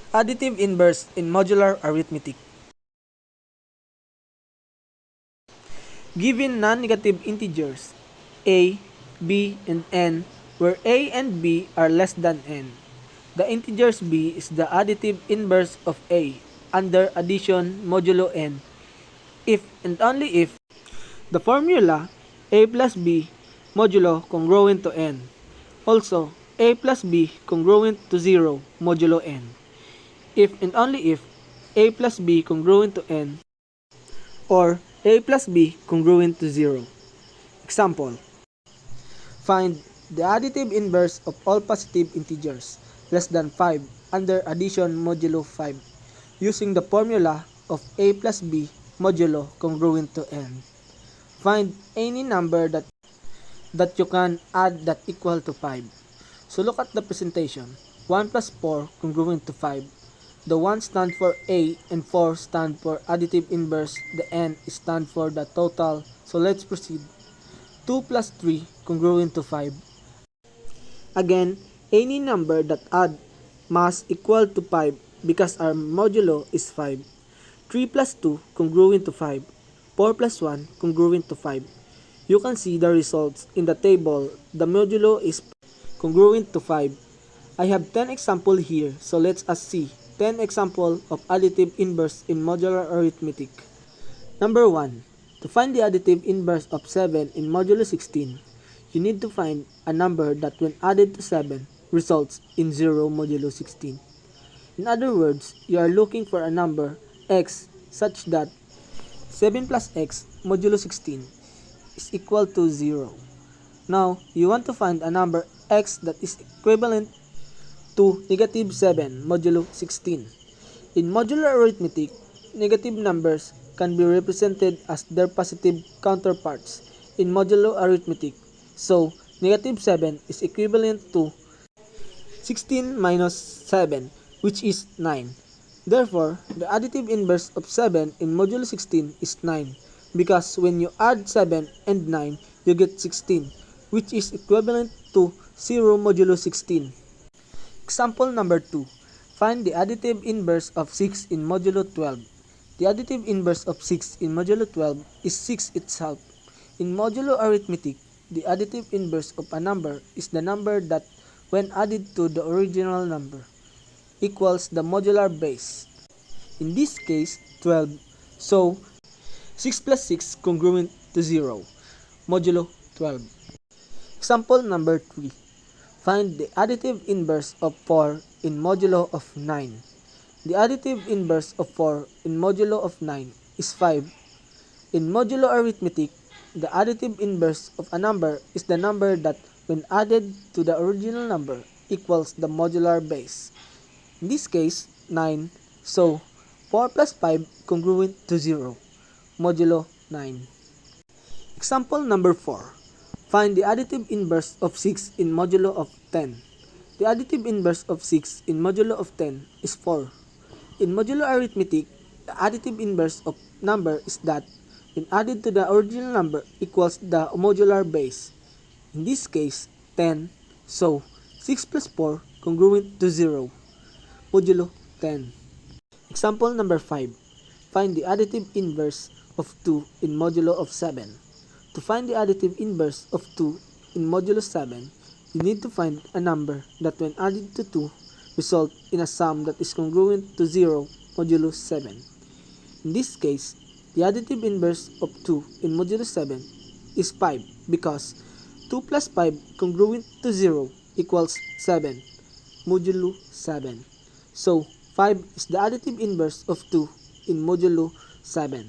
Additive inverse in modular arithmetic. Given non-negative integers a, b, and n, where a and b are less than n, the integers b is the additive inverse of a under addition modulo n if and only if the formula a plus b modulo congruent to n. Also, a plus b congruent to 0 modulo n. If and only if a plus b congruent to n or a plus b congruent to 0. Example, find the additive inverse of all positive integers less than 5 under addition modulo 5 using the formula of a plus b modulo congruent to n. Find any number that you can add that equal to 5. So look at the presentation. 1 plus 4 congruent to 5. The 1 stand for A and 4 stand for additive inverse. The N stand for the total. So let's proceed. 2 plus 3 congruent to 5. Again, any number that add must equal to 5 because our modulo is 5. 3 plus 2 congruent to 5. 4 plus 1 congruent to 5. You can see the results in the table. The modulo is congruent to 5. I have 10 examples here, so let's see 10 examples of additive inverse in modular arithmetic. Number 1. To find the additive inverse of 7 in modulo 16, you need to find a number that when added to 7 results in 0 modulo 16. In other words, you are looking for a number x such that 7 plus x modulo 16 is equal to 0. Now, you want to find a number x that is equivalent to negative 7 modulo 16. In modular arithmetic, negative numbers can be represented as their positive counterparts in modulo arithmetic. So, negative 7 is equivalent to 16 minus 7, which is 9. Therefore, the additive inverse of 7 in modulo 16 is 9, because when you add 7 and 9, you get 16, which is equivalent to 0 modulo 16. Example number 2. Find the additive inverse of 6 in modulo 12. The additive inverse of 6 in modulo 12 is 6 itself. In modulo arithmetic, the additive inverse of a number is the number that, when added to the original number, equals the modular base. In this case, 12. So, 6 plus 6 congruent to 0, modulo 12. Example number 3. Find the additive inverse of 4 in modulo of 9. The additive inverse of 4 in modulo of 9 is 5. In modulo arithmetic, the additive inverse of a number is the number that, when added to the original number, equals the modular base. In this case, 9. So, 4 plus 5 congruent to 0, modulo 9. Example number 4. Find the additive inverse of 6 in modulo of 10. The additive inverse of 6 in modulo of 10 is 4. In modulo arithmetic, the additive inverse of number is that, when added to the original number, equals the modular base. In this case, 10. So, 6 plus 4 congruent to 0, modulo 10. Example number 5. Find the additive inverse of 2 in modulo of 7. To find the additive inverse of 2 in modulo 7, you need to find a number that, when added to 2, result in a sum that is congruent to 0 modulo 7. In this case, the additive inverse of 2 in modulo 7 is 5 because 2 plus 5 congruent to 0 equals 7, modulo 7. So, 5 is the additive inverse of 2 in modulo 7.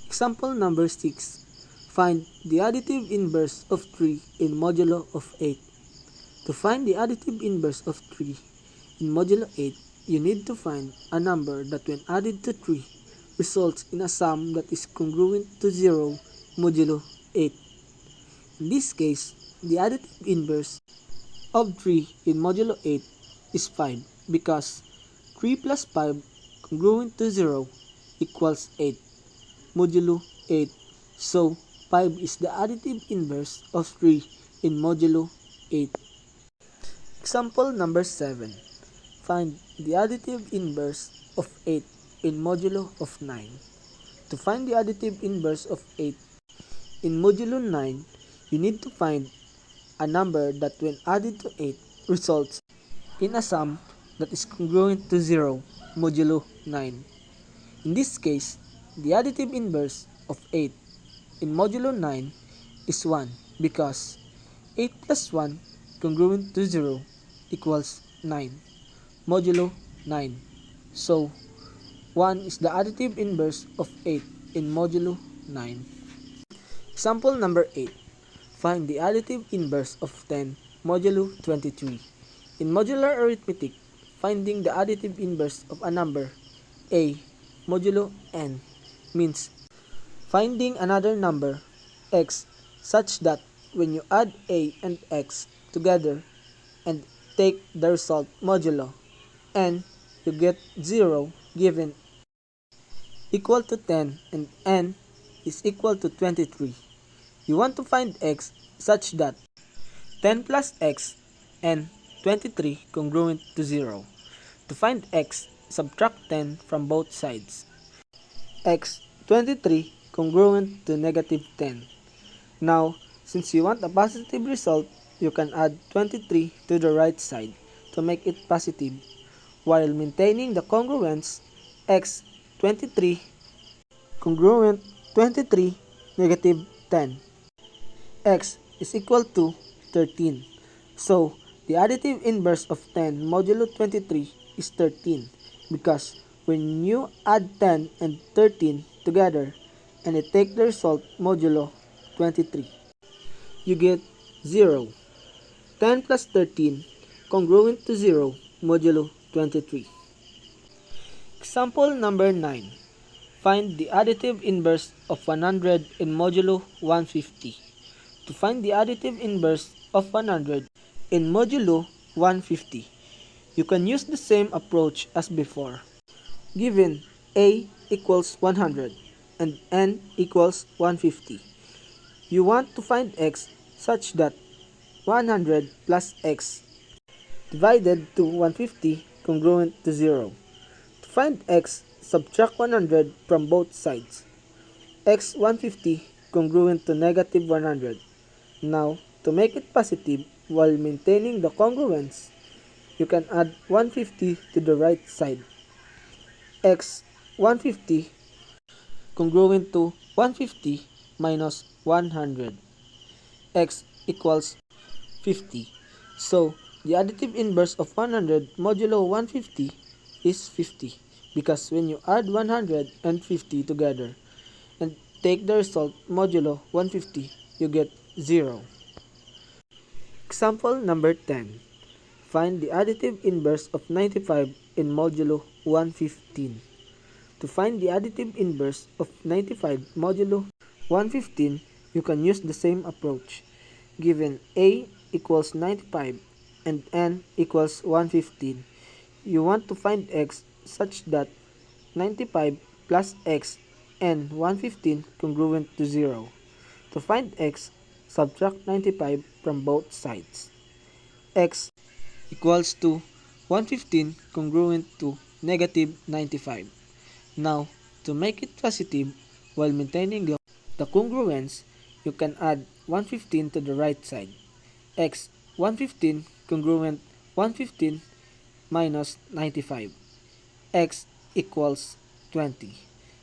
Example number 6. Find the additive inverse of 3 in modulo of 8. To find the additive inverse of 3 in modulo 8, you need to find a number that, when added to 3, results in a sum that is congruent to 0 modulo 8. In this case, the additive inverse of 3 in modulo 8 is 5 because 3 plus 5 congruent to 0 equals 8, modulo 8. So, 5 is the additive inverse of 3 in modulo 8. Example number 7. Find the additive inverse of 8 in modulo of 9. To find the additive inverse of 8 in modulo 9, you need to find a number that when added to 8 results in a sum that is congruent to 0 modulo 9. In this case, the additive inverse of 8 in modulo 9 is 1 because 8 plus 1 congruent to 0 equals 9 modulo 9. So, 1 is the additive inverse of 8 in modulo 9. Example number 8. Find the additive inverse of 10 modulo 23. In modular arithmetic, finding the additive inverse of a number a modulo n means finding another number x such that when you add a and x together and take the result modulo n, you get 0 given equal to 10 and n is equal to 23. You want to find x such that 10 plus x and 23 congruent to 0. To find x, subtract 10 from both sides. X 23 congruent to negative 10. Now, since you want a positive result, you can add 23 to the right side to make it positive while maintaining the congruence x 23 congruent 23 negative 10. X is equal to 13. So, the additive inverse of 10 modulo 23 is 13 because when you add 10 and 13 together and you take the result modulo 23, you get 0. 10 plus 13 congruent to 0 modulo 23. Example number 9. Find the additive inverse of 100 in modulo 150. To find the additive inverse of 100 in modulo 150, you can use the same approach as before. Given a equals 100 and n equals 150, you want to find x such that 100 plus x divided to 150 congruent to 0. To find x, subtract 100 from both sides. X 150 congruent to negative 100. Now, to make it positive while maintaining the congruence, you can add 150 to the right side. X 150 congruent to 150 minus 100. X equals 50. So, the additive inverse of 100 modulo 150 is 50 because when you add 100 and 50 together and take the result modulo 150, you get 0. Example number 10. Find the additive inverse of 95 in modulo 115. To find the additive inverse of 95 modulo 115, you can use the same approach. Given a equals 95 and n equals 115, you want to find x such that 95 plus x and 115 congruent to 0. To find x, subtract 95 from both sides. X equals to 115 congruent to negative 95. Now, to make it positive while maintaining the congruence, you can add 115 to the right side. X 115 congruent 115 minus 95. X equals 20.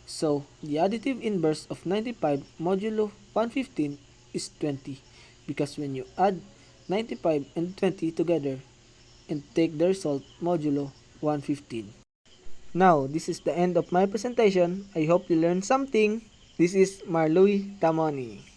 So, the additive inverse of 95 modulo 115 is 20 because when you add 95 and 20 together and take the result modulo 115. Now, this is the end of my presentation. I hope you learned something. This is Marloy Tamoni.